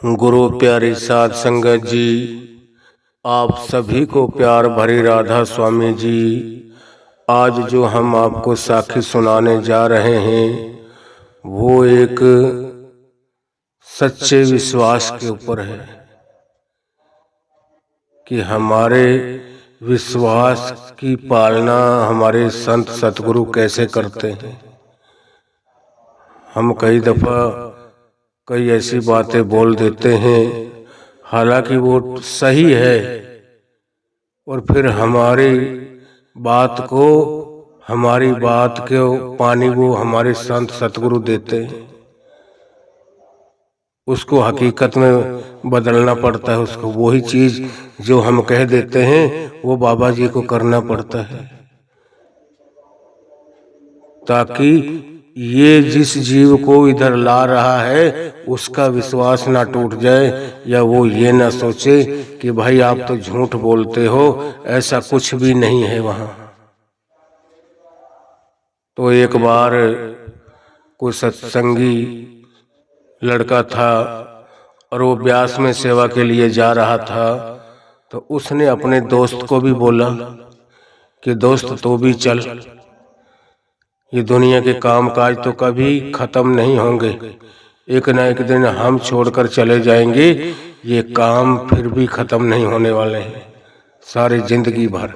गुरु प्यारी साध संगत जी, आप सभी को प्यार भरी राधा स्वामी जी। आज जो हम आपको साखी सुनाने जा रहे हैं वो एक सच्चे विश्वास के ऊपर है कि हमारे विश्वास की पालना हमारे संत सतगुरु कैसे करते हैं। हम कई दफा कई ऐसी बातें बोल देते हैं, हालांकि वो सही है, और फिर हमारी बात को पानी वो हमारे संत सतगुरु देते हैं। उसको हकीकत में बदलना पड़ता है। उसको वही चीज जो हम कह देते हैं वो बाबा जी को करना पड़ता है, ताकि ये जिस जीव को इधर ला रहा है उसका विश्वास ना टूट जाए, या वो ये ना सोचे कि भाई आप तो झूठ बोलते हो, ऐसा कुछ भी नहीं है वहां। तो एक बार कोई सत्संगी लड़का था और वो ब्यास में सेवा के लिए जा रहा था, तो उसने अपने दोस्त को भी बोला कि दोस्त तो भी चल, ये दुनिया के काम काज तो कभी खत्म नहीं होंगे, एक न एक दिन हम छोड़कर चले जाएंगे, ये काम फिर भी खत्म नहीं होने वाले हैं सारी जिंदगी भर।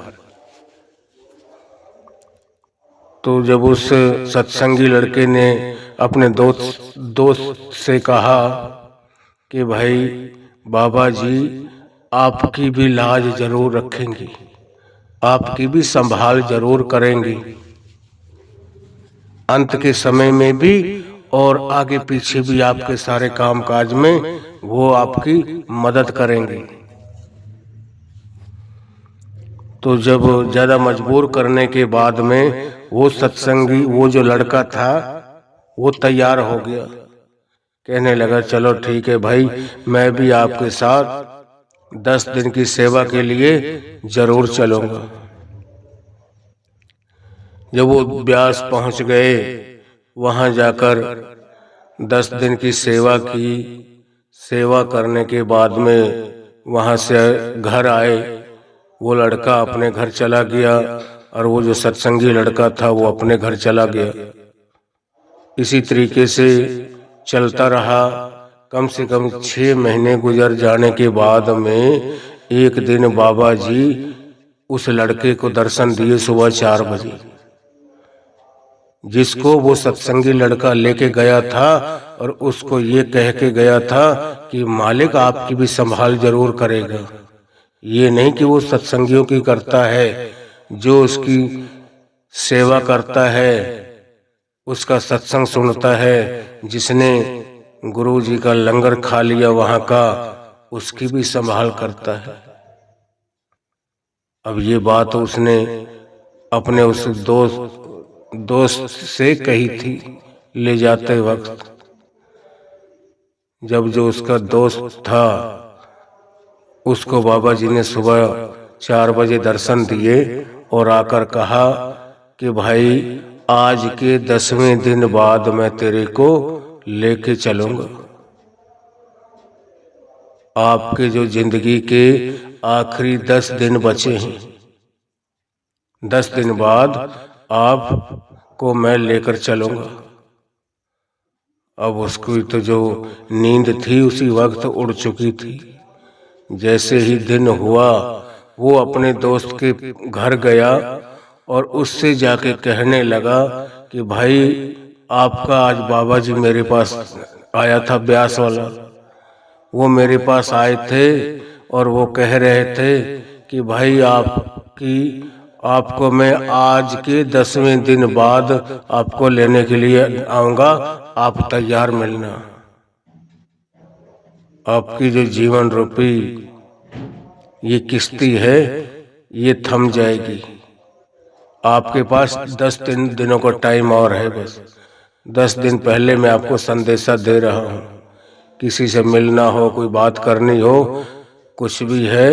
तो जब उस सत्संगी लड़के ने अपने दोस्त से कहा कि भाई बाबा जी आपकी भी लाज जरूर रखेंगी, आपकी भी संभाल जरूर करेंगी, अंत के समय में भी और आगे पीछे भी आपके सारे काम काज में वो आपकी मदद करेंगे। तो जब ज्यादा मजबूर करने के बाद में वो सत्संगी, वो जो लड़का था, वो तैयार हो गया, कहने लगा चलो ठीक है भाई, मैं भी आपके साथ 10 दिन की सेवा के लिए जरूर चलूंगा। जब वो ब्यास पहुंच गए, वहां जाकर 10 दिन की सेवा की, सेवा करने के बाद में वहां से घर आए। वो लड़का अपने घर चला गया और वो जो सत्संगी लड़का था वो अपने घर चला गया। इसी तरीके से चलता रहा। कम से कम 6 महीने गुजर जाने के बाद में एक दिन बाबा जी उस लड़के को दर्शन दिए सुबह 4 बजे, जिसको वो सत्संगी लड़का लेके गया था और उसको ये कह के गया था कि मालिक आपकी भी संभाल जरूर करेगा। ये नहीं कि वो सत्संगियों की करता है, जो उसकी सेवा करता है, उसका सत्संग सुनता है, जिसने गुरु जी का लंगर खा लिया वहां का, उसकी भी संभाल करता है। अब ये बात उसने अपने उस दोस्त से कही थी ले जाते वक्त। जब जो उसका दोस्त था उसको बाबा जी ने सुबह 4 बजे दर्शन दिए और आकर कहा कि भाई आज के 10वें दिन बाद मैं तेरे को लेके चलूंगा। आपके जो जिंदगी के आखिरी 10 दिन बचे हैं, 10 दिन बाद आपको मैं लेकर चलूंगा। अब उसकी तो जो नींद थी उसी वक्त उड़ चुकी थी। जैसे ही दिन हुआ वो अपने दोस्त के घर गया और उससे जाके कहने लगा कि भाई आपका आज बाबा जी मेरे पास आया था, ब्यास वाला, वो मेरे पास आए थे और वो कह रहे थे कि भाई आपको मैं आज के 10वें दिन बाद आपको लेने के लिए आऊंगा, आप तैयार मिलना। आपकी जो जीवन रूपी ये किश्ती है ये थम जाएगी। आपके पास 10 दिनों का टाइम और है, बस 10 दिन पहले मैं आपको संदेशा दे रहा हूँ। किसी से मिलना हो, कोई बात करनी हो, कुछ भी है,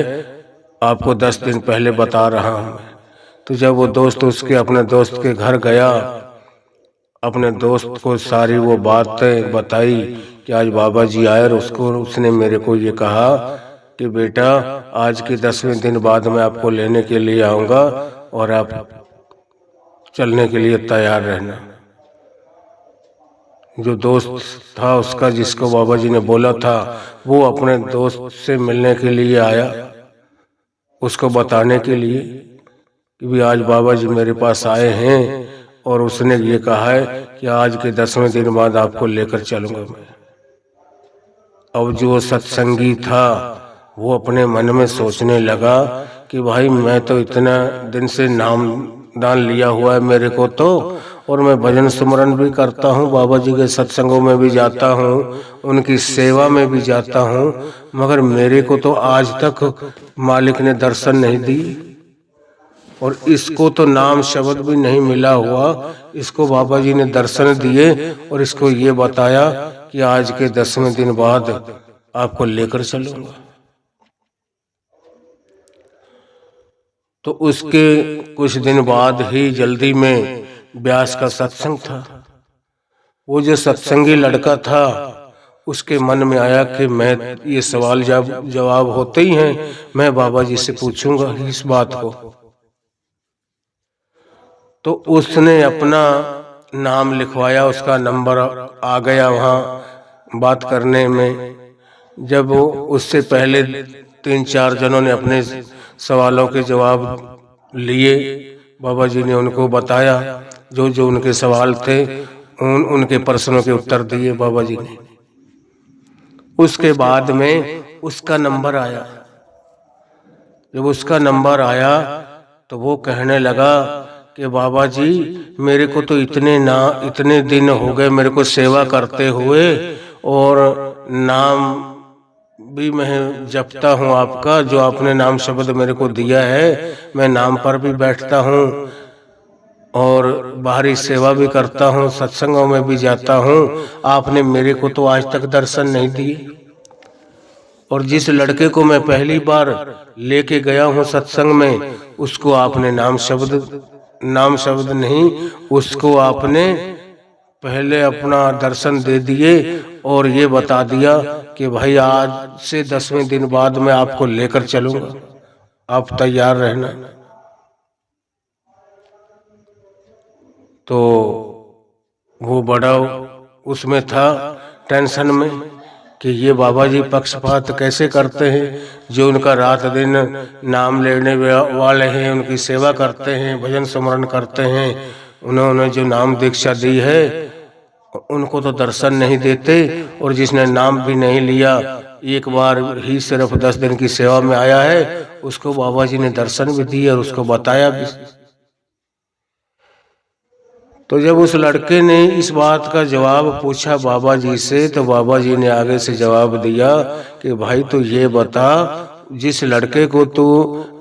आपको 10 दिन पहले बता रहा हूँ। तो जब वो दोस्त उसके अपने दोस्त के घर गया, अपने दोस्त को सारी वो बातें बताई कि आज बाबा जी आए और उसने मेरे को ये कहा कि बेटा आज के 10वें दिन बाद मैं आपको लेने के लिए आऊँगा और आप चलने के लिए तैयार रहना। जो दोस्त था उसका, जिसको बाबा जी ने बोला था, वो अपने दोस्त से मिलने के लिए आया, उसको बताने के लिए कि भी आज बाबा जी मेरे पास आए हैं और उसने ये कहा है कि आज के 10वें दिन बाद आपको लेकर चलूंगा मैं। अब जो सत्संगी था वो अपने मन में सोचने लगा कि भाई मैं तो इतना दिन से नाम दान लिया हुआ है मेरे को तो, और मैं भजन सुमरन भी करता हूँ, बाबा जी के सत्संगों में भी जाता हूँ, उनकी सेवा में भी जाता हूँ, मगर मेरे को तो आज तक मालिक ने दर्शन नहीं दी और इसको तो नाम शब्द भी नहीं मिला हुआ। इसको बाबा जी ने दर्शन दिए और इसको ये बताया कि आज के 10वें दिन बाद आपको लेकर चलूंगा। तो उसके कुछ दिन बाद ही जल्दी में व्यास का सत्संग था। वो जो सत्संगी लड़का था उसके मन में आया कि मैं ये सवाल जवाब होते ही हैं, मैं बाबा जी से पूछूंगा इस बात को। तो उसने अपना नाम लिखवाया, उसका नंबर आ गया वहाँ बात करने में। जब उससे पहले 3-4 जनों ने अपने सवालों के जवाब लिए, बाबा जी ने उनको बताया जो जो उनके सवाल थे, उनके प्रश्नों के उत्तर दिए बाबा जी ने। उसके बाद में उसका नंबर आया। जब उसका नंबर आया तो वो कहने लगा कि बाबा जी मेरे को तो इतने दिन हो गए मेरे को सेवा करते हुए, और नाम भी मैं जपता हूँ आपका, जो आपने नाम शब्द मेरे को दिया है, मैं नाम पर भी बैठता हूँ और बाहरी सेवा भी करता हूँ, सत्संगों में भी जाता हूँ, आपने मेरे को तो आज तक दर्शन नहीं दिए। और जिस लड़के को मैं पहली बार लेके गया हूँ सत्संग में, उसको आपने नाम शब्द नहीं, उसको आपने पहले अपना दर्शन दे दिए और ये बता दिया कि भाई आज से 10वें दिन बाद मैं आपको लेकर चलूंगा, आप तैयार रहना। तो वो बड़ा उसमें था, टेंशन में कि ये बाबा जी पक्षपात कैसे करते हैं, जो उनका रात दिन नाम लेने वाले हैं, उनकी सेवा करते हैं, भजन स्मरण करते हैं, उन्होंने जो नाम दीक्षा दी है उनको तो दर्शन नहीं देते, और जिसने नाम भी नहीं लिया, एक बार ही सिर्फ 10 दिन की सेवा में आया है, उसको बाबा जी ने दर्शन भी दिए और उसको बताया भी। तो जब उस लड़के ने इस बात का जवाब पूछा बाबा जी से, तो बाबा जी ने आगे से जवाब दिया कि भाई तू ये बता, जिस लड़के को तू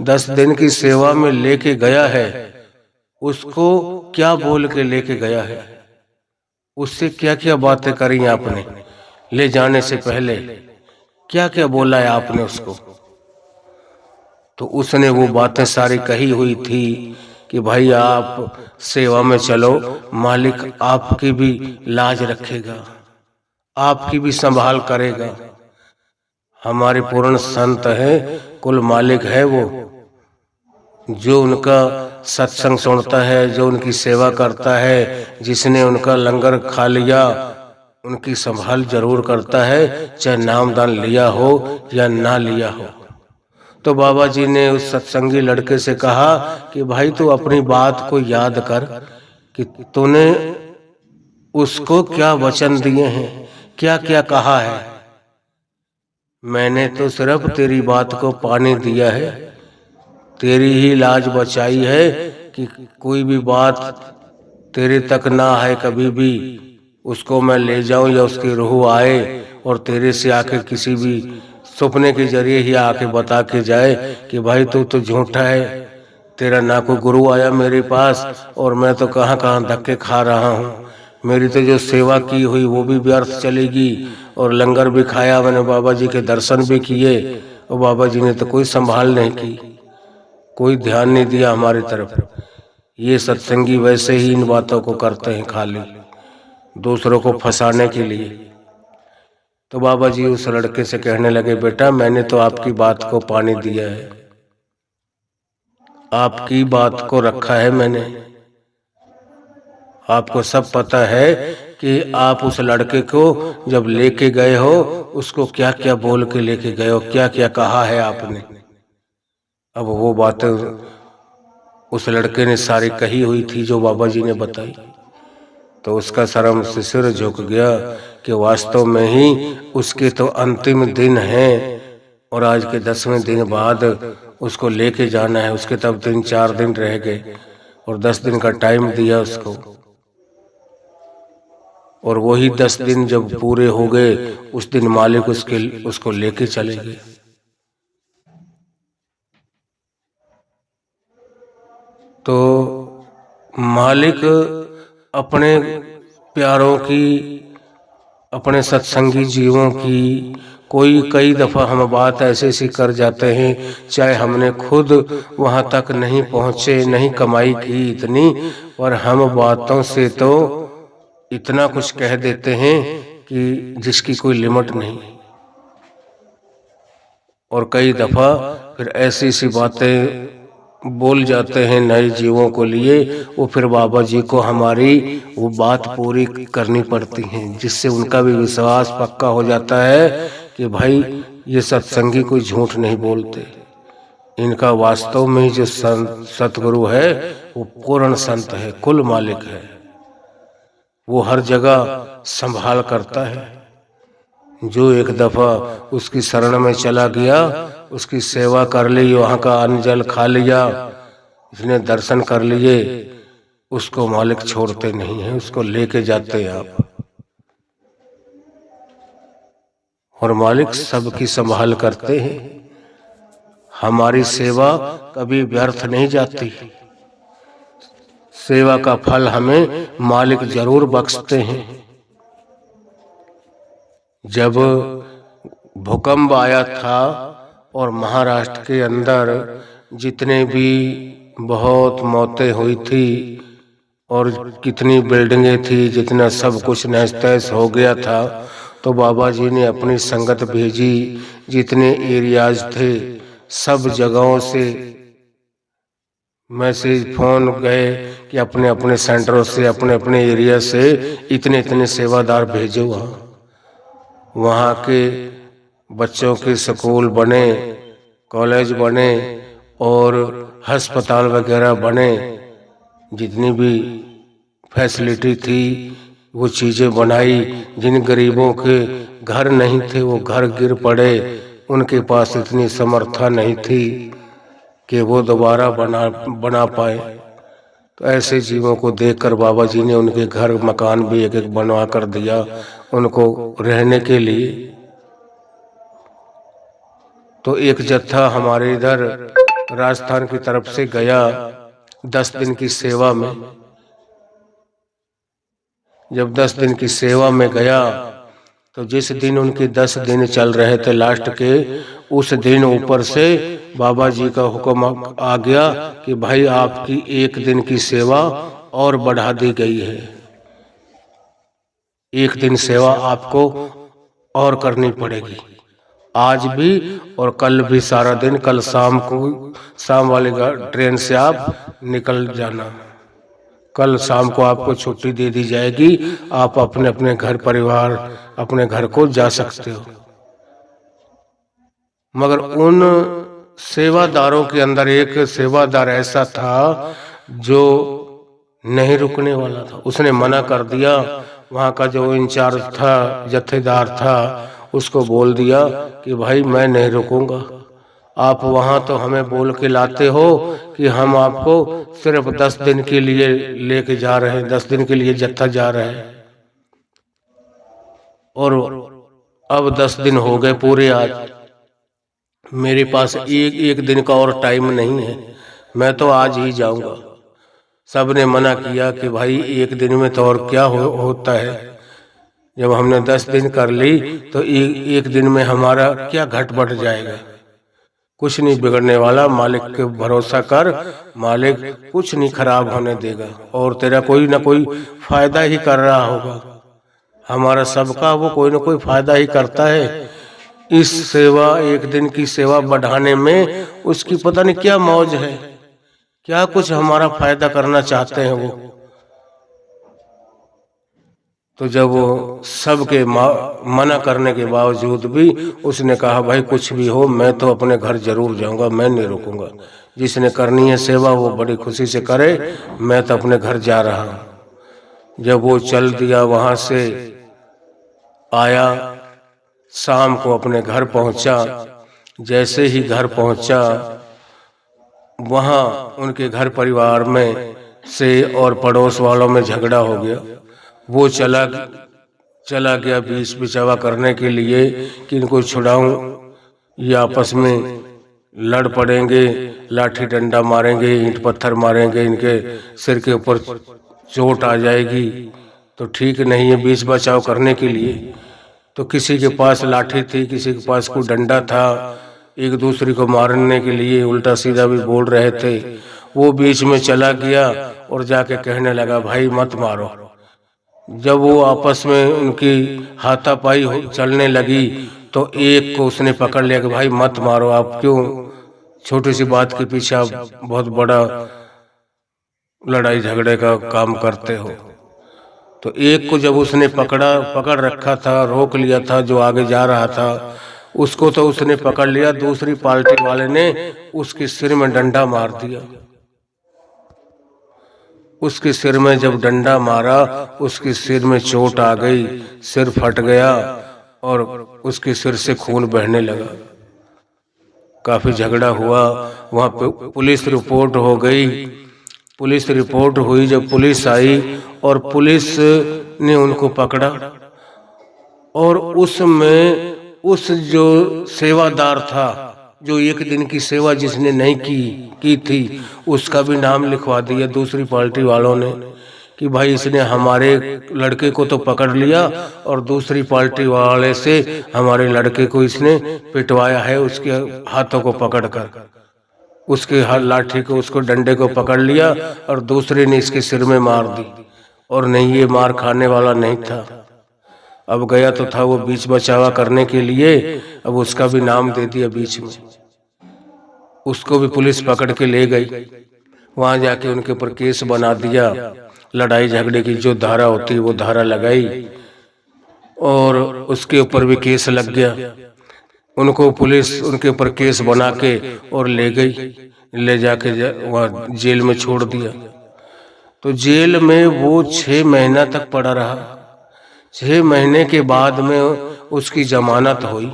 10 दिन की सेवा में लेके गया है, उसको क्या बोल के लेके गया है, उससे क्या क्या बातें करी आपने, ले जाने से पहले क्या क्या बोला है आपने उसको। तो उसने वो बातें सारी कही हुई थी कि भाई आप सेवा में चलो, मालिक आपकी भी लाज रखेगा, आपकी भी संभाल करेगा। हमारे पूर्ण संत है, कुल मालिक है वो, जो उनका सत्संग सुनता है, जो उनकी सेवा करता है, जिसने उनका लंगर खा लिया, उनकी संभाल जरूर करता है, चाहे नाम दान लिया हो या ना लिया हो। तो बाबा जी ने उस सत्संगी लड़के से कहा कि भाई तू अपनी बात को याद कर कि तूने उसको क्या वचन दिए हैं, क्या क्या कहा है। मैंने तो सिर्फ तेरी बात को पानी दिया है, तेरी ही लाज बचाई है कि कोई भी बात तेरे तक ना आए, कभी भी उसको मैं ले जाऊं या उसकी रूह आए और तेरे से आके किसी भी सपने के जरिए ही आके बता के जाए कि भाई तू तो झूठा है, तेरा ना कोई गुरु आया मेरे पास, और मैं तो कहाँ कहाँ धक्के खा रहा हूँ, मेरी तो जो सेवा की हुई वो भी व्यर्थ चलेगी, और लंगर भी खाया मैंने, बाबा जी के दर्शन भी किए, और बाबा जी ने तो कोई संभाल नहीं की, कोई ध्यान नहीं दिया हमारी तरफ। ये सत्संगी वैसे ही इन बातों को करते हैं, खाली दूसरों को फंसाने के लिए। तो बाबा जी उस लड़के से कहने लगे, बेटा मैंने तो आपकी बात को पानी दिया है, आपकी बात को रखा है मैंने। आपको सब पता है कि आप उस लड़के को जब लेके गए हो उसको क्या क्या बोल के लेके गए हो, क्या क्या कहा है आपने। अब वो बातें उस लड़के ने सारी कही हुई थी जो बाबा जी ने बताई। तो उसका शर्म से सिर झुक गया कि वास्तव में ही उसके तो अंतिम दिन हैं और आज के 10वें दिन बाद उसको लेके जाना है। उसके तब 3-4 दिन रह गए और 10 दिन का टाइम दिया उसको, और वही 10 दिन जब पूरे हो गए उस दिन मालिक उसको लेके चले गए। तो मालिक अपने प्यारों की, अपने सत्संगी जीवों की कई दफा हम बात ऐसे सी कर जाते हैं, चाहे हमने खुद वहां तक नहीं पहुंचे, नहीं कमाई की इतनी, और हम बातों से तो इतना कुछ कह देते हैं कि जिसकी कोई लिमिट नहीं। और कई दफा फिर ऐसी सी बातें बोल जाते हैं नए जीवों को लिए, वो फिर बाबा जी को हमारी वो बात पूरी करनी पड़ती है, जिससे उनका भी विश्वास पक्का हो जाता है कि भाई ये सत्संगी कोई झूठ नहीं बोलते, इनका वास्तव में जो सतगुरु है वो पूर्ण संत है, कुल मालिक है, वो हर जगह संभाल करता है। जो एक दफा उसकी शरण में चला गया, उसकी सेवा कर ली, वहां का अन्न जल खा लिया, इसने दर्शन कर लिए, उसको मालिक छोड़ते नहीं है, उसको लेके जाते हैं आप। और मालिक सबकी संभाल करते हैं। हमारी सेवा कभी व्यर्थ नहीं जाती, सेवा का फल हमें मालिक जरूर बख्शते हैं। जब भूकंप आया था और महाराष्ट्र के अंदर जितने भी बहुत मौतें हुई थी और कितनी बिल्डिंगें थी, जितना सब कुछ नहस तहस हो गया था, तो बाबा जी ने अपनी संगत भेजी, जितने एरियाज थे सब जगहों से मैसेज फोन गए कि अपने अपने सेंटरों से, अपने अपने एरिया से इतने सेवादार भेजो। वहाँ के बच्चों के स्कूल बने, कॉलेज बने और अस्पताल वगैरह बने, जितनी भी फैसिलिटी थी वो चीज़ें बनाई। जिन गरीबों के घर नहीं थे वो घर गिर पड़े, उनके पास इतनी समर्था नहीं थी कि वो दोबारा बना पाए। तो ऐसे जीवों को देखकर बाबा जी ने उनके घर मकान भी एक एक बनवा कर दिया उनको रहने के लिए। तो एक जत्था हमारे इधर राजस्थान की तरफ से गया 10 दिन की सेवा में। जब 10 दिन की सेवा में गया तो जिस दिन उनके 10 दिन चल रहे थे लास्ट के, उस दिन ऊपर से बाबा जी का हुक्म आ गया कि भाई आपकी 1 दिन की सेवा और बढ़ा दी गई है, 1 दिन सेवा आपको और करनी पड़ेगी, आज भी और कल भी सारा दिन। कल शाम वाली ट्रेन से आप निकल जाना, कल शाम को आपको छुट्टी दे दी जाएगी, आप अपने अपने घर परिवार अपने घर को जा सकते हो। मगर उन सेवादारों के अंदर एक सेवादार ऐसा था जो नहीं रुकने वाला था। उसने मना कर दिया। वहाँ का जो इंचार्ज था, जत्थेदार था, उसको बोल दिया कि भाई मैं नहीं रुकूंगा, आप वहाँ तो हमें बोल के लाते हो कि हम आपको सिर्फ 10 दिन के लिए लेके जा रहे हैं, 10 दिन के लिए जत्था जा रहे हैं, और अब 10 दिन हो गए पूरे, आज मेरे पास एक दिन का और टाइम नहीं है, मैं तो आज ही जाऊंगा। सब ने मना किया कि भाई 1 दिन में तो और क्या होता है, जब हमने 10 दिन कर ली तो एक दिन में हमारा क्या घट बढ़ जाएगा, कुछ नहीं बिगड़ने वाला, मालिक के भरोसा कर, मालिक कुछ नहीं खराब होने देगा और तेरा कोई ना कोई फायदा ही कर रहा होगा। हमारा सबका वो कोई ना कोई फायदा ही करता है। इस सेवा, एक दिन की सेवा बढ़ाने में उसकी पता नहीं क्या मौज है, क्या कुछ हमारा फायदा करना चाहते हैं वो। तो जब वो सबके मना करने के बावजूद भी उसने कहा भाई कुछ भी हो मैं तो अपने घर जरूर जाऊंगा, मैं नहीं रुकूंगा, जिसने करनी है सेवा वो बड़ी खुशी से करे, मैं तो अपने घर जा रहा हूं। जब वो चल दिया वहां से आया, शाम को अपने घर पहुंचा। जैसे ही घर पहुंचा वहां उनके घर परिवार में से और पड़ोस वालों में झगड़ा हो गया। वो चला गया बीच बिचावा करने के लिए कि इनको छुड़ाऊं, ये आपस में लड़ पड़ेंगे, लाठी डंडा मारेंगे, ईंट पत्थर मारेंगे, इनके सिर के ऊपर चोट आ जाएगी, तो ठीक नहीं है। बीच बचाव करने के लिए तो किसी के पास लाठी थी, किसी के पास कोई डंडा था, एक दूसरे को मारने के लिए उल्टा सीधा भी बोल रहे थे। वो बीच में चला गया और जाके कहने लगा भाई मत मारो। जब वो आपस में उनकी हाथापाई चलने लगी तो एक को उसने पकड़ लिया कि भाई मत मारो, आप क्यों छोटी सी बात के पीछे आप बहुत बड़ा लड़ाई झगड़े का काम करते हो। तो एक को जब उसने पकड़ रखा था, रोक लिया था, जो आगे जा रहा था उसको तो उसने पकड़ लिया, दूसरी पार्टी वाले ने उसके सिर में डंडा मार दिया। उसके सिर में जब डंडा मारा उसके सिर में चोट आ गई, सिर फट गया और उसके सिर से खून बहने लगा। काफी झगड़ा हुआ, वहां पे पुलिस रिपोर्ट हो गई। पुलिस रिपोर्ट हुई, जब पुलिस आई और पुलिस ने उनको पकड़ा और उसमें उस जो सेवादार था, जो एक दिन की सेवा जिसने नहीं की थी, उसका भी नाम लिखवा दिया दूसरी पार्टी वालों ने कि भाई इसने हमारे लड़के को तो पकड़ लिया और दूसरी पार्टी वाले से हमारे लड़के को इसने पिटवाया है, उसके हाथों को पकड़कर, उसके हाथ लाठी को, उसको डंडे को पकड़ लिया और दूसरे ने इसके सिर में मार दी। और नहीं, ये मार खाने वाला नहीं था। अब गया तो था वो बीच बचावा करने के लिए, अब उसका भी नाम दे दिया बीच में। उसको भी पुलिस पकड़ के ले गई, वहां जाके उनके ऊपर केस बना दिया। लड़ाई झगड़े की जो धारा होती है वो धारा लगाई और उसके ऊपर भी केस लग गया। उनको पुलिस उनके ऊपर केस बना के और ले गई, ले जाके वहां जेल में छोड़ दिया। तो जेल में वो 6 महीना तक पड़ा रहा। 6 महीने के बाद में उसकी जमानत हुई।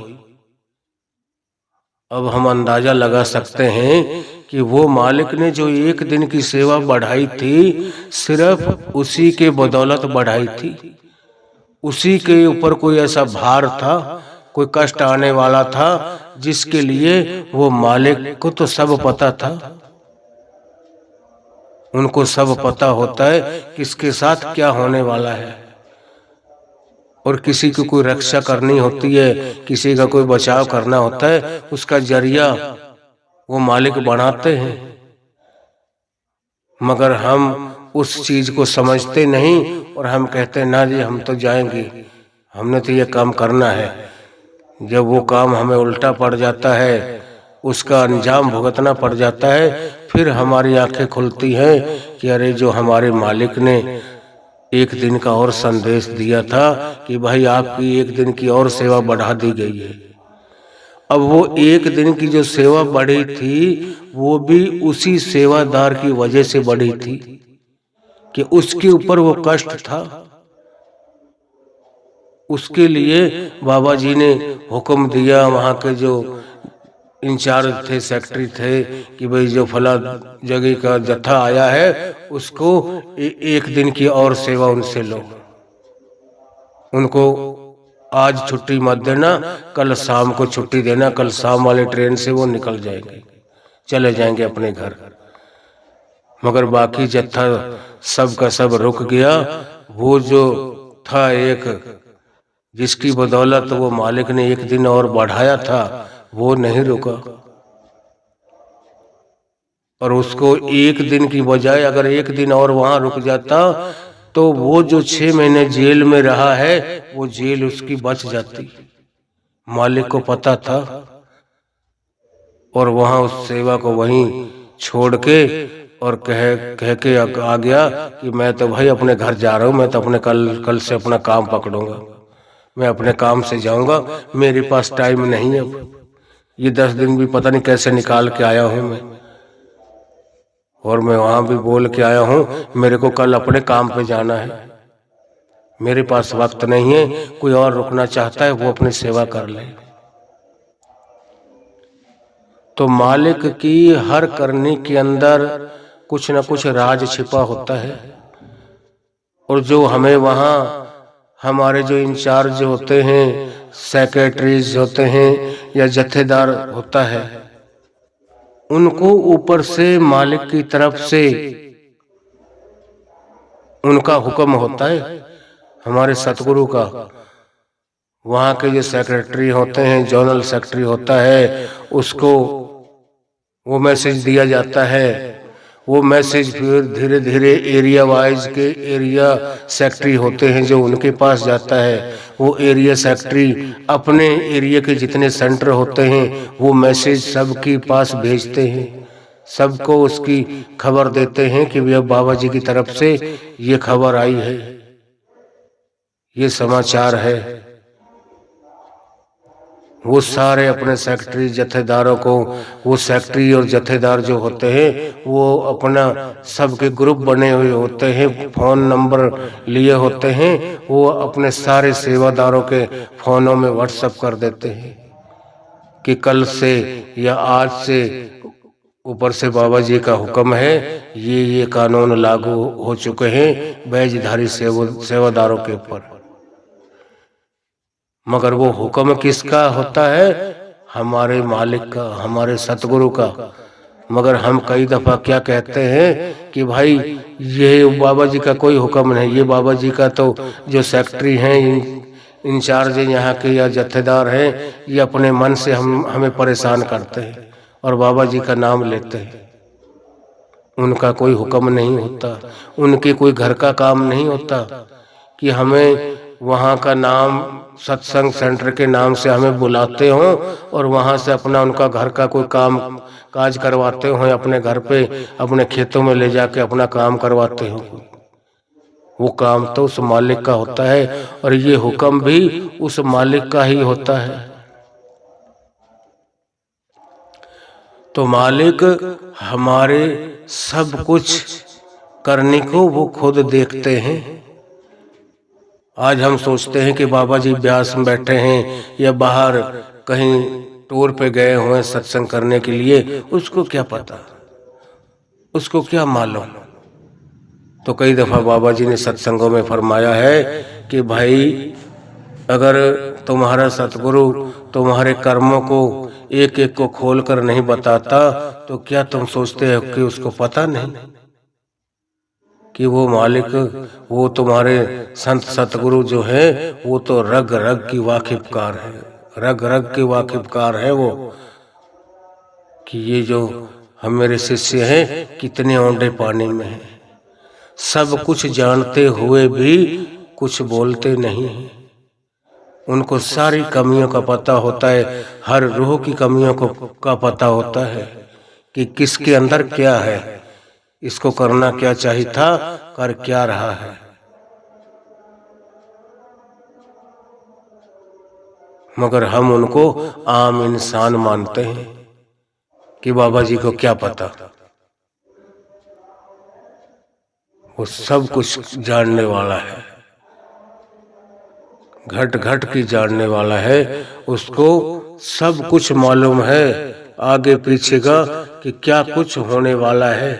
अब हम अंदाजा लगा सकते हैं कि वो मालिक ने जो एक दिन की सेवा बढ़ाई थी, सिर्फ उसी के बदौलत बढ़ाई थी। उसी के ऊपर कोई ऐसा भार था, कोई कष्ट आने वाला था, जिसके लिए वो मालिक को तो सब पता था। उनको सब पता होता है किसके साथ क्या होने वाला है, और किसी की कोई रक्षा करनी होती है, किसी का कोई बचाव करना होता है, उसका जरिया वो मालिक बनाते हैं। मगर हम उस चीज को समझते नहीं और हम कहते हैं ना जी हम तो जाएंगे, हमने तो ये काम करना है। जब वो काम हमें उल्टा पड़ जाता है, उसका अंजाम भुगतना पड़ जाता है, फिर हमारी आंखें खुलती हैं कि अरे जो हमारे मालिक ने एक दिन का और संदेश दिया था कि भाई आपकी एक दिन की और सेवा बढ़ा दी गई है। अब वो एक दिन की जो सेवा बढ़ी थी वो भी उसी सेवादार की वजह से बढ़ी थी कि उसके ऊपर वो कष्ट था। उसके लिए बाबा जी ने हुक्म दिया, वहां के जो इंचार्ज थे, सेक्रेटरी थे, कि भाई जो फला जगह का जत्था आया है उसको एक दिन की और सेवा उनसे लो। उनको आज छुट्टी मत देना, कल शाम को छुट्टी देना, कल शाम वाले ट्रेन से वो निकल जाएंगे, चले जाएंगे अपने घर। मगर बाकी जत्था सब का सब रुक गया। वो जो था एक जिसकी बदौलत वो मालिक ने एक दिन और बढ़ाया था, वो नहीं रुका। और उसको एक दिन की बजाय अगर एक दिन और वहां रुक जाता तो वो जो 6 महीने जेल में रहा है वो जेल उसकी बच जाती। मालिक को पता था और वहां उस सेवा को वहीं छोड़ के और कह के आ गया कि मैं तो भाई अपने घर जा रहा हूँ, मैं तो अपने कल से अपना काम पकड़ूंगा, मैं अपने काम से जाऊंगा, मेरे पास टाइम नहीं है। ये 10 दिन भी पता नहीं कैसे निकाल के आया हूँ मैं, और मैं वहां भी बोल के आया हूँ मेरे को कल अपने काम पे जाना है, मेरे पास वक्त नहीं है। कोई और रुकना चाहता है वो अपनी सेवा कर ले। तो मालिक की हर करने के अंदर कुछ न कुछ राज छिपा होता है। और जो हमें वहाँ हमारे जो इंचार्ज होते हैं, सेक्रेटरीज होते हैं या जत्थेदार होता है, उनको ऊपर से मालिक की तरफ से उनका हुक्म होता है, हमारे सतगुरु का। वहाँ के जो सेक्रेटरी होते हैं, जनरल सेक्रेटरी होता है, उसको वो मैसेज दिया जाता है। वो मैसेज फिर धीरे धीरे एरिया वाइज के एरिया सेक्रेटरी होते हैं जो उनके पास जाता है। वो एरिया सेक्रेटरी अपने एरिया के जितने सेंटर होते हैं वो मैसेज सबके पास भेजते हैं, सबको उसकी खबर देते हैं कि भैया बाबा जी की तरफ से ये खबर आई है, ये समाचार है। वो सारे अपने सेक्रेटरी जत्थेदारों को, वो सेक्रेटरी और जत्थेदार जो होते हैं वो अपना सबके ग्रुप बने हुए होते हैं, फोन नंबर लिए होते हैं, वो अपने सारे सेवादारों के फोनों में व्हाट्सएप कर देते हैं कि कल से या आज से ऊपर से बाबा जी का हुक्म है, ये कानून लागू हो चुके हैं बैजधारी सेवादारों के ऊपर। मगर वो हुक्म किसका होता है? हमारे मालिक का, हमारे सतगुरु का। मगर हम कई दफा क्या कहते हैं कि भाई ये बाबा जी का कोई हुक्म नहीं, ये बाबा जी का तो जो सेक्रेटरी हैं, इंचार्ज यहाँ के या जत्थेदार हैं, ये अपने मन से हमें परेशान करते हैं और बाबा जी का नाम लेते हैं। उनका कोई हुक्म नहीं होता, उनके कोई घर का काम नहीं होता कि हमें वहाँ का नाम सत्संग सेंटर के नाम से हमें बुलाते हों और वहाँ से अपना उनका घर का कोई काम काज करवाते हों, अपने घर पे अपने खेतों में ले जाके अपना काम करवाते हों। वो काम तो उस मालिक का होता है और ये हुक्म भी उस मालिक का ही होता है। तो मालिक हमारे सब कुछ करने को वो खुद देखते हैं। आज हम सोचते हैं कि बाबा जी ब्यास में बैठे हैं या बाहर कहीं टूर पे गए हुए सत्संग करने के लिए, उसको क्या पता, उसको क्या मालूम। तो कई दफा बाबा जी ने सत्संगों में फरमाया है कि भाई अगर तुम्हारा सतगुरु तुम्हारे कर्मों को एक एक को खोल कर नहीं बताता तो क्या तुम सोचते हो कि उसको पता नहीं कि वो मालिक, वो तुम्हारे संत सतगुरु जो है वो तो रग रग की वाकिफकार है, रग रग की वाकिफकार है वो, कि ये जो हम मेरे शिष्य हैं कितने औंधे पानी में हैं, सब कुछ जानते हुए भी कुछ बोलते नहीं हैं। उनको सारी कमियों का पता होता है, हर रूह की कमियों का पता होता है कि किसके अंदर क्या है, इसको करना क्या चाहिए था, कर क्या रहा है। मगर हम उनको आम इंसान मानते हैं कि बाबा जी को क्या पता, वो सब कुछ जानने वाला है, घट घट की जानने वाला है, उसको सब कुछ मालूम है आगे पीछे का कि क्या कुछ होने वाला है,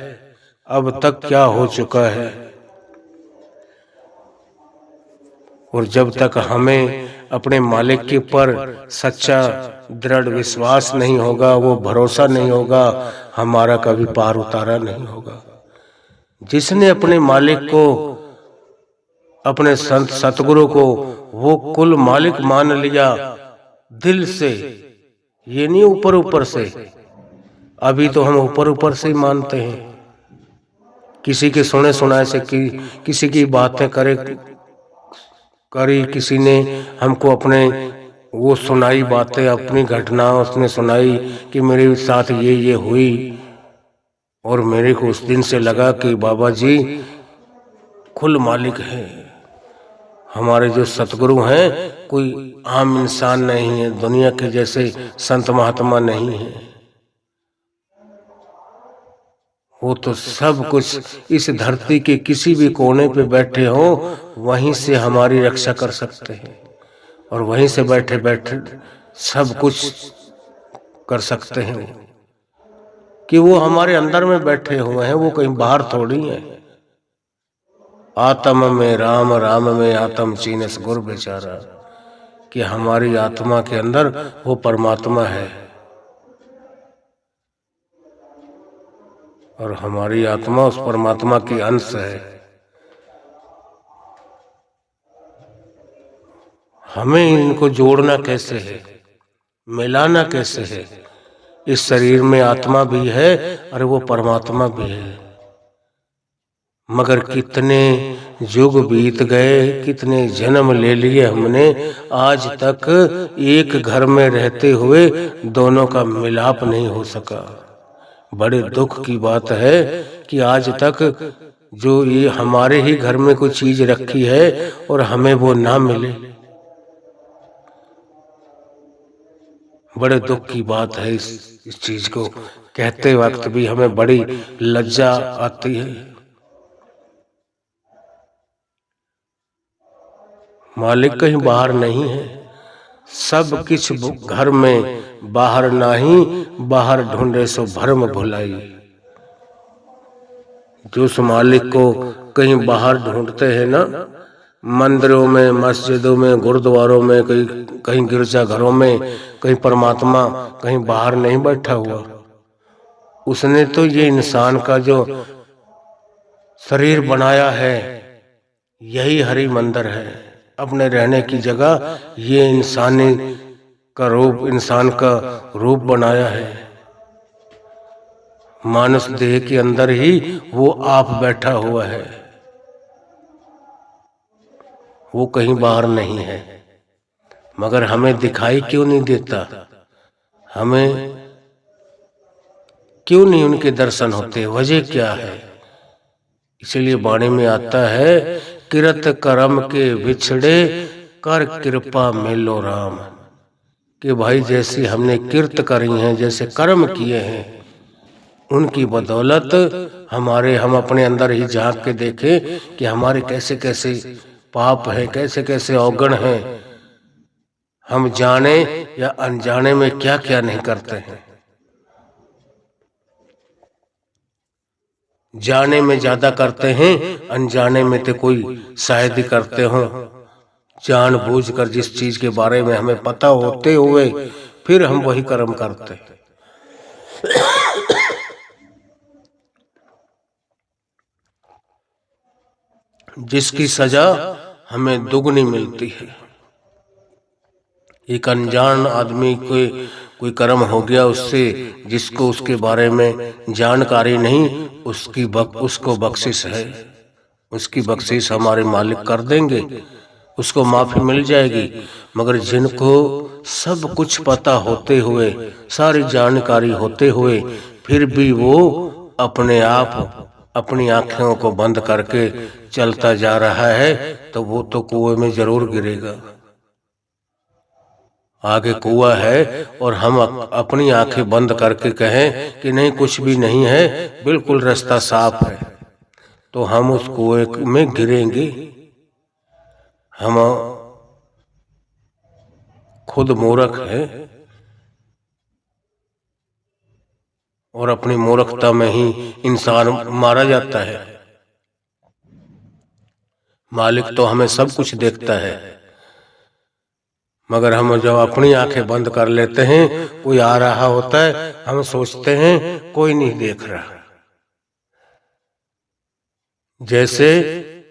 अब तक क्या हो चुका है। और जब तक हमें अपने मालिक के ऊपर सच्चा दृढ़ विश्वास नहीं होगा, वो भरोसा नहीं होगा, हमारा कभी पार उतारा नहीं होगा। जिसने अपने मालिक को, अपने संत सतगुरु को वो कुल मालिक मान लिया दिल से, ये नहीं ऊपर ऊपर से। अभी तो हम ऊपर ऊपर से ही मानते हैं किसी के सुने सुनाए से किसी की बातें करी, किसी ने हमको अपने वो सुनाई बातें, अपनी घटना उसने सुनाई कि मेरे साथ ये हुई। और मेरे को उस दिन से लगा कि बाबा जी कुल मालिक है। हमारे जो सतगुरु हैं कोई आम इंसान नहीं है, दुनिया के जैसे संत महात्मा नहीं है। वो तो सब कुछ इस धरती के किसी भी कोने पे बैठे हो वहीं से हमारी रक्षा कर सकते हैं, और वहीं से बैठे बैठे सब कुछ कर सकते हैं। कि वो हमारे अंदर में बैठे हुए हैं, वो कहीं बाहर थोड़ी है। आत्म में राम, राम में आत्म चीनस गुर बेचारा, कि हमारी आत्मा के अंदर वो परमात्मा है और हमारी आत्मा उस परमात्मा की अंश है। हमें इनको जोड़ना कैसे है, मिलाना कैसे है। इस शरीर में आत्मा भी है और वो परमात्मा भी है, मगर कितने युग बीत गए, कितने जन्म ले लिए हमने, आज तक एक घर में रहते हुए दोनों का मिलाप नहीं हो सका। बड़े दुख की बात है कि आज तक जो ये हमारे ही घर में कोई चीज रखी है और हमें वो ना मिले। बड़े दुख की बात है। इस चीज को कहते वक्त भी हमें बड़ी लज्जा आती है। मालिक कहीं बाहर नहीं है, सब किछ घर में बाहर नाही, बाहर ढूंढे सो भरम भुलाई। जो उस मालिक को कहीं बाहर ढूंढते हैं ना, मंदिरों में, मस्जिदों में, गुरुद्वारों में, कहीं गिरजा घरों में, कहीं परमात्मा कहीं बाहर नहीं बैठा हुआ। उसने तो ये इंसान का जो शरीर बनाया है यही हरि मंदिर है, अपने रहने की जगह। ये इंसानी का रूप, इंसान का रूप बनाया है। मानस देह के अंदर ही वो आप बैठा हुआ है, वो कहीं बाहर नहीं है। मगर हमें दिखाई क्यों नहीं देता, हमें क्यों नहीं उनके दर्शन होते, वजह क्या है? इसलिए वाणी में आता है, किरत करम के बिछड़े कर कृपा मिलो राम। कि भाई जैसी हमने किरत करी हैं, जैसे कर्म किए हैं, उनकी बदौलत हम अपने अंदर ही झांक के देखें कि हमारे कैसे कैसे पाप है, कैसे कैसे अवगुण हैं। हम जाने या अनजाने में क्या क्या नहीं करते हैं। जाने में ज्यादा करते हैं, अनजाने में तो कोई शायद ही करते हो। जानबूझकर जिस चीज के बारे में हमें पता होते हुए फिर हम वही कर्म करते हैं। जिसकी सजा हमें दुगनी मिलती है। एक अनजान आदमी कोई कर्म हो गया उससे, जिसको उसके बारे में जानकारी नहीं, उसको बख्शिश है, उसकी बख्शिश हमारे मालिक कर देंगे, उसको माफी मिल जाएगी। मगर जिनको सब कुछ पता होते हुए, सारी जानकारी होते हुए, फिर भी वो अपने आप अपनी आंखों को बंद करके चलता जा रहा है, तो वो तो कुएं में जरूर गिरेगा। आगे कुआं है और हम अपनी आंखें बंद करके कहें कि नहीं कुछ भी नहीं है, बिल्कुल रास्ता साफ है, तो हम उस कुएं में गिरेंगे। हम खुद मूर्ख हैं और अपनी मूर्खता में ही इंसान मारा जाता है। मालिक तो हमें सब कुछ देखता है, मगर हम जब अपनी आंखें बंद कर लेते हैं, कोई आ रहा होता है, हम सोचते हैं कोई नहीं देख रहा। जैसे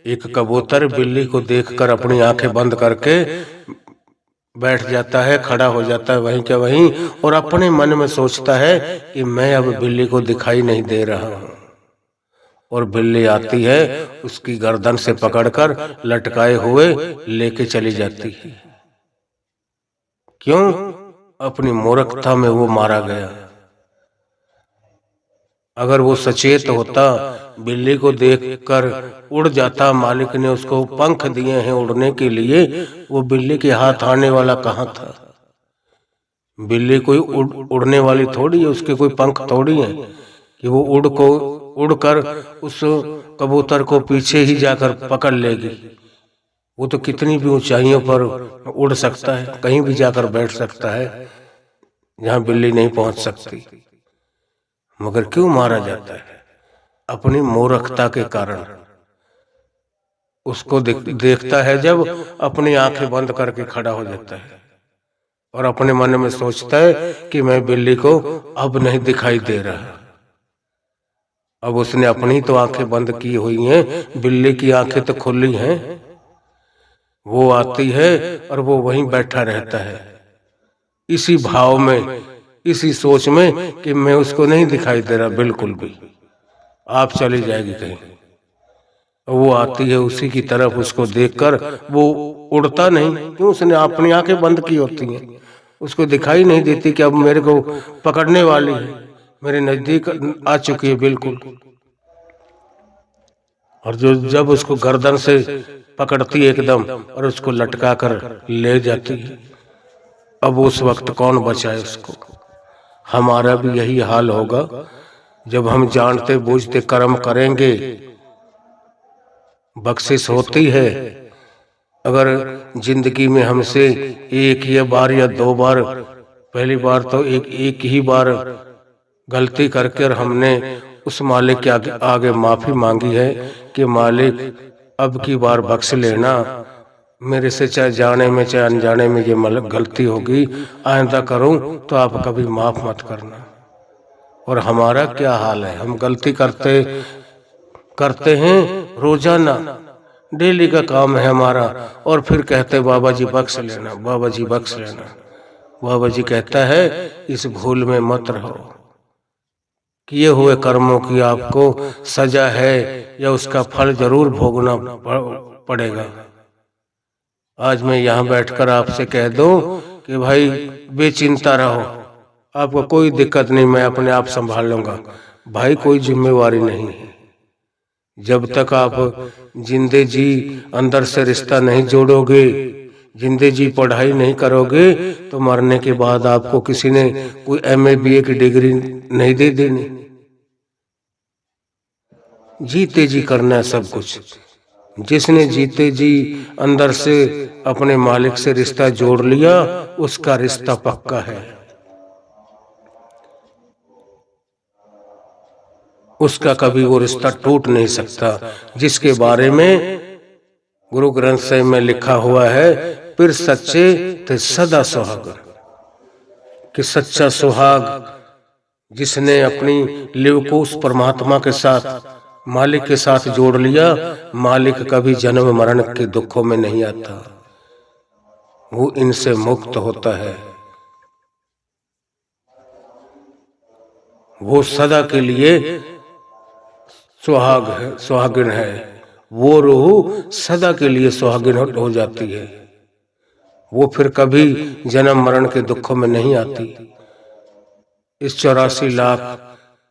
एक कबूतर बिल्ली को देखकर अपनी आंखें बंद करके बैठ जाता है, खड़ा हो जाता है वहीं क्या वहीं, और अपने मन में सोचता है कि मैं अब बिल्ली को दिखाई नहीं दे रहा हूं। और बिल्ली आती है, उसकी गर्दन से पकड़कर लटकाए हुए लेके चली जाती है। क्यों? अपनी मूर्खता में वो मारा गया। अगर वो सचेत होता, बिल्ली को देखकर उड़ जाता, मालिक ने उसको पंख दिए हैं उड़ने के लिए, वो बिल्ली के हाथ आने वाला कहाँ था? बिल्ली कोई उड़ने वाली थोड़ी है, उसके कोई पंख थोड़ी है कि वो उड़कर उस कबूतर को पीछे ही जाकर पकड़ लेगी। वो तो कितनी भी ऊंचाइयों पर उड़ सकता है, कहीं भी जाकर बैठ सकता है जहां बिल्ली नहीं पहुंच सकती। मगर क्यों मारा जाता है? अपनी मूर्खता के कारण। उसको देखता है जब, अपनी आंखें बंद करके खड़ा हो जाता है और अपने मन में सोचता है कि मैं बिल्ली को अब नहीं दिखाई दे रहा। अब उसने अपनी तो आंखें बंद की हुई हैं, बिल्ली की आंखें तो खुली हैं। वो आती है और वो वहीं बैठा रहता है, इसी भाव में, इसी सोच में कि मैं उसको नहीं दिखाई दे रहा बिल्कुल भी, आप चली जाएगी कहीं। वो आती है उसी की तरफ, उसको देखकर वो उड़ता नहीं। क्यों? उसने अपनी आंखें बंद की होती हैं, उसको दिखाई नहीं देती कि अब मेरे को पकड़ने वाली है, मेरे नजदीक आ चुकी है बिल्कुल। और जो जब उसको गर्दन से पकड़ती है एकदम और उसको लटका कर ले जाती है, अब उस वक्त कौन बचाए उसको? हमारा भी यही हाल होगा जब हम जानते बूझते कर्म करेंगे। बख्शिश होती है अगर जिंदगी में हमसे एक या बार या दो बार, पहली बार तो एक ही बार गलती करके और हमने उस मालिक के आगे माफी मांगी है कि मालिक अब की बार बख्श लेना, मेरे से चाहे जाने में चाहे अनजाने में ये गलती होगी, आइंदा करूं तो आप कभी माफ मत करना। और हमारा क्या हाल है? हम गलती करते हैं रोजाना, डेली का काम है हमारा, और फिर कहते बाबा जी बख्श लेना, बाबा जी बख्श लेना। बाबा जी कहता है इस भूल में मत रहो, किए हुए कर्मों की आपको सजा है या उसका फल जरूर भोगना पड़ेगा। आज मैं यहाँ बैठकर आपसे कह दूं कि भाई बेचिंता रहो, आपको कोई दिक्कत नहीं, मैं अपने आप संभाल लूंगा, भाई कोई जिम्मेवारी नहीं है। जब तक आप जिंदे जी अंदर से रिश्ता नहीं जोड़ोगे, जिंदे जी पढ़ाई नहीं करोगे, तो मरने के बाद आपको किसी ने कोई MA BA की डिग्री नहीं दे देनी। जीते जी करना है सब कुछ। जिसने जीते जी अंदर से अपने मालिक से रिश्ता जोड़ लिया, उसका रिश्ता पक्का है, उसका कभी वो रिश्ता टूट नहीं सकता। जिसके बारे में गुरु ग्रंथ साहिब में लिखा हुआ है, फिर सच्चे थे सदा सुहाग, कि सच्चा सुहाग जिसने अपनी लिव को उस परमात्मा के साथ, मालिक के साथ जोड़ लिया, मालिक कभी जन्म मरण के दुखों में नहीं आता, वो इनसे मुक्त होता है। वो सदा के लिए सुहाग है, सुहागिन है। वो रूह सदा के लिए सुहागिन हो जाती है, वो फिर कभी जन्म मरण के दुखों में नहीं आती। इस 84 लाख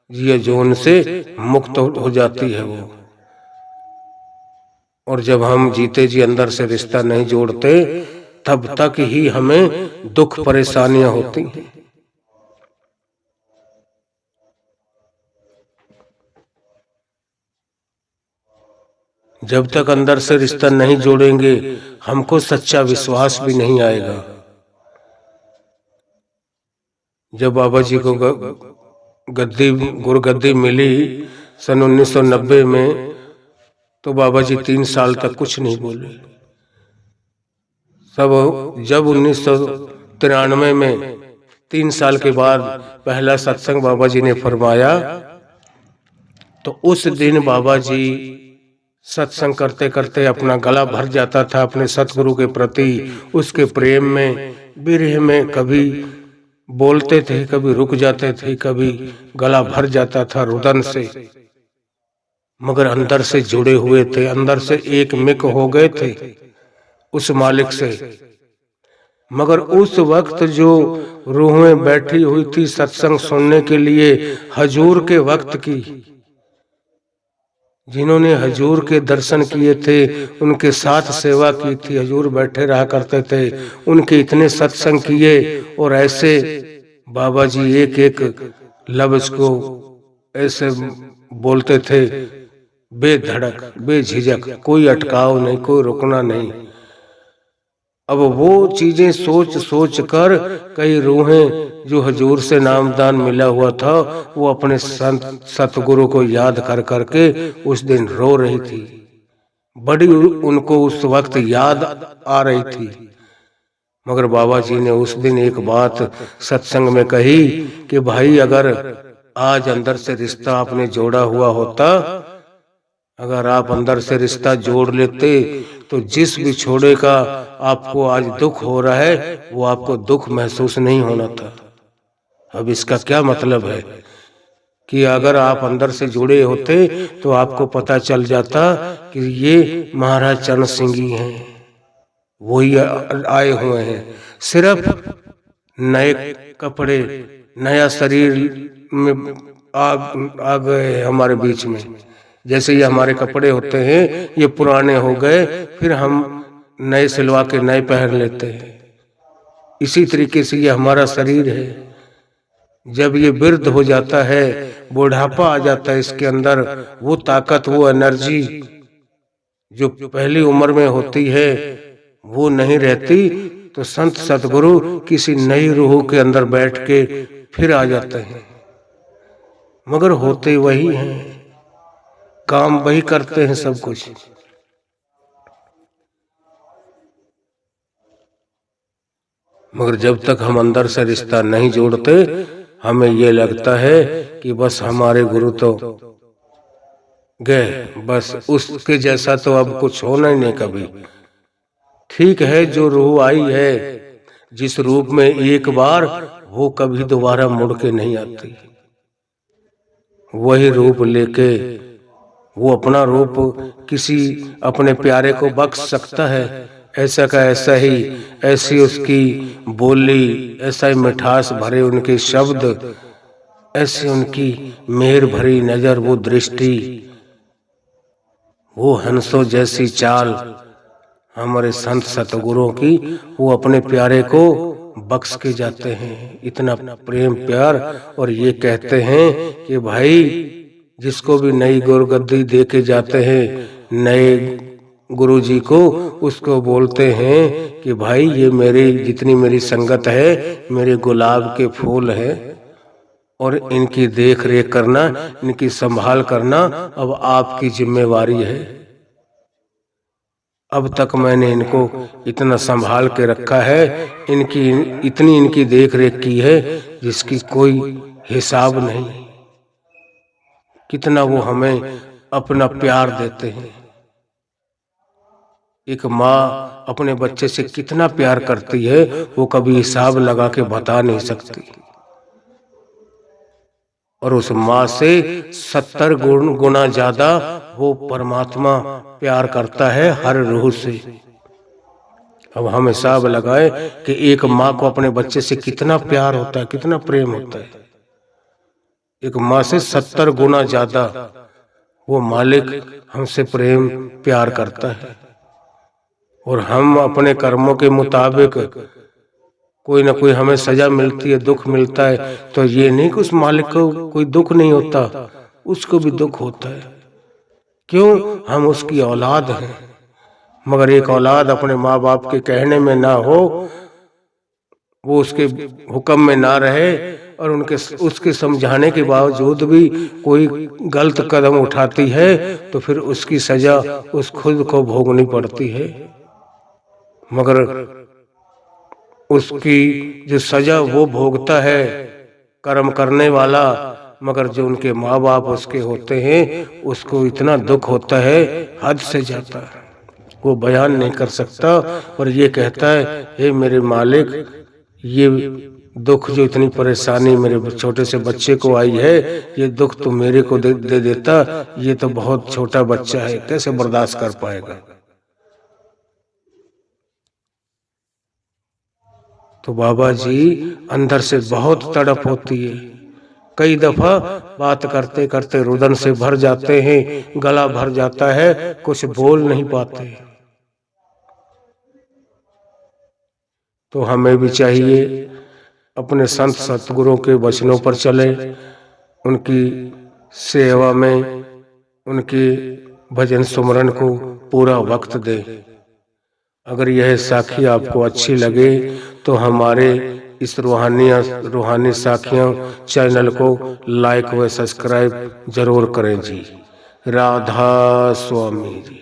ये जोन से मुक्त हो जाती है वो। और जब हम जीते जी अंदर से रिश्ता नहीं जोड़ते, तब तक ही हमें दुख परेशानियां होती हैं। जब तक अंदर से रिश्ता नहीं जोड़ेंगे, हमको सच्चा विश्वास भी नहीं आएगा। जब बाबा जी को गुरु गद्दी मिली सन 1990 में, तो बाबा जी 3 साल तक कुछ नहीं बोले। सब जब 1993 में 3 साल के बाद पहला सत्संग बाबा जी ने फरमाया, तो उस दिन बाबा जी सत्संग करते करते अपना गला भर जाता था अपने सतगुरु के प्रति, उसके प्रेम में, विरह में। कभी बोलते थे, कभी रुक जाते थे, कभी गला भर जाता था रुदन से। मगर अंदर से जुड़े हुए थे, अंदर से एक मिक हो गए थे उस मालिक से। मगर उस वक्त जो रूहें बैठी हुई थी सत्संग सुनने के लिए हजूर के वक्त की, जिन्होंने हजूर के दर्शन किए थे, उनके साथ सेवा की थी, हजूर बैठे रहा करते थे, उनके इतने सत्संग किए। और ऐसे बाबा जी एक एक लफ्ज को ऐसे बोलते थे बेधड़क बेझिझक, कोई अटकाव नहीं, कोई रुकना नहीं। अब वो चीजें सोच सोच कर कई रूहें जो हजूर से नामदान मिला हुआ था वो अपने संत सतगुरु को याद कर करके उस दिन रो रही थी। बड़ी उनको उस वक्त याद आ रही थी। मगर बाबा जी ने उस दिन एक बात सत्संग में कही कि भाई अगर आज अंदर से रिश्ता आपने जोड़ा हुआ होता, अगर आप अंदर से रिश्ता जोड़ लेते तो जिस बिछोड़े का आपको आज दुख हो रहा है वो आपको दुख महसूस नहीं होना था। अब इसका क्या मतलब है कि अगर आप अंदर से जुड़े होते तो आपको पता चल जाता कि ये महाराज चरण सिंह ही हैं, वही आए हुए हैं। सिर्फ नए कपड़े, नया शरीर में आ गए हमारे बीच में। जैसे ये हमारे कपड़े होते हैं, ये पुराने हो गए, फिर हम नए सिलवा के नए पहन लेते हैं। इसी तरीके से ये हमारा शरीर है। जब ये वृद्ध हो जाता है, बुढ़ापा आ जाता है इसके अंदर, वो ताकत, वो एनर्जी जो पहली उम्र में होती है वो नहीं रहती, तो संत सतगुरु किसी नई रूह के अंदर बैठ के फिर आ जाते हैं। मगर होते वही हैं, काम वही करते हैं सब कुछ। मगर जब तक हम अंदर से रिश्ता नहीं जोड़ते, हमें ये लगता है कि बस हमारे गुरु तो गए, बस उसके जैसा तो अब कुछ होना ही नहीं कभी। ठीक है, जो रूह आई है जिस रूप में एक बार, वो कभी दोबारा मुड़ के नहीं आती। वही रूप लेके वो अपना रूप किसी अपने प्यारे को बख्श सकता है। ऐसा का ऐसा ही, ऐसी उसकी बोली, ऐसा ही मिठास भरे उनके शब्द, ऐसी उनकी मेहर भरी नजर, वो दृष्टि, वो हंसों जैसी चाल हमारे संत सतगुरुओं की, वो अपने प्यारे को बख्श के जाते हैं। इतना प्रेम प्यार। और ये कहते हैं कि भाई जिसको भी नई गुरगद्दी दे के जाते हैं नए गुरु जी को, उसको बोलते हैं कि भाई ये मेरी जितनी मेरी संगत है, मेरे गुलाब के फूल है, और इनकी देख रेख करना, इनकी संभाल करना अब आपकी जिम्मेवारी है। अब तक मैंने इनको इतना संभाल के रखा है, इनकी इतनी इनकी देख रेख की है जिसकी कोई हिसाब नहीं। कितना वो हमें अपना प्यार देते हैं। एक माँ अपने बच्चे से कितना प्यार करती है वो कभी हिसाब लगा के बता नहीं सकती। और उस माँ से 70 गुना ज्यादा वो परमात्मा प्यार करता है हर रूह से। अब हम हिसाब लगाए कि एक माँ को अपने बच्चे से कितना प्यार होता है, कितना प्रेम होता है। एक माँ से 70 गुना ज्यादा वो मालिक हमसे प्रेम प्यार करता है। और हम अपने कर्मों के मुताबिक कोई ना कोई हमें सजा मिलती है, दुख मिलता है, तो ये नहीं कि उस मालिक को कोई दुख नहीं होता, उसको भी दुख होता है। क्यों? हम उसकी औलाद हैं। मगर एक औलाद अपने माँ बाप के कहने में ना हो, वो उसके हुक्म में ना रहे, और उसके समझाने के बावजूद भी कोई गलत कदम उठाती है, तो फिर उसकी सजा उस खुद को भोगनी पड़ती है। मगर उसकी जो सजा वो भोगता है कर्म करने वाला, मगर जो उनके माँ बाप उसके होते हैं उसको इतना दुख होता है, हद से जाता है, वो बयान नहीं कर सकता। और ये कहता है, हे मेरे मालिक, ये दुख जो इतनी परेशानी मेरे छोटे से बच्चे को आई है, ये दुख तो मेरे को दे देता, ये तो बहुत छोटा बच्चा है, कैसे बर्दाश्त कर पाएगा। तो बाबा जी अंदर से बहुत तड़प होती है। कई दफा बात करते करते रुदन से भर जाते हैं, गला भर जाता है, कुछ बोल नहीं पाते। तो हमें भी चाहिए अपने संत सतगुरुओं के वचनों पर चले, उनकी सेवा में, उनके भजन सुमरन को पूरा वक्त दे। अगर यह साखी आपको अच्छी लगे तो हमारे इस रूहानी साखियों चैनल को लाइक व सब्सक्राइब जरूर करें जी। राधा स्वामी जी।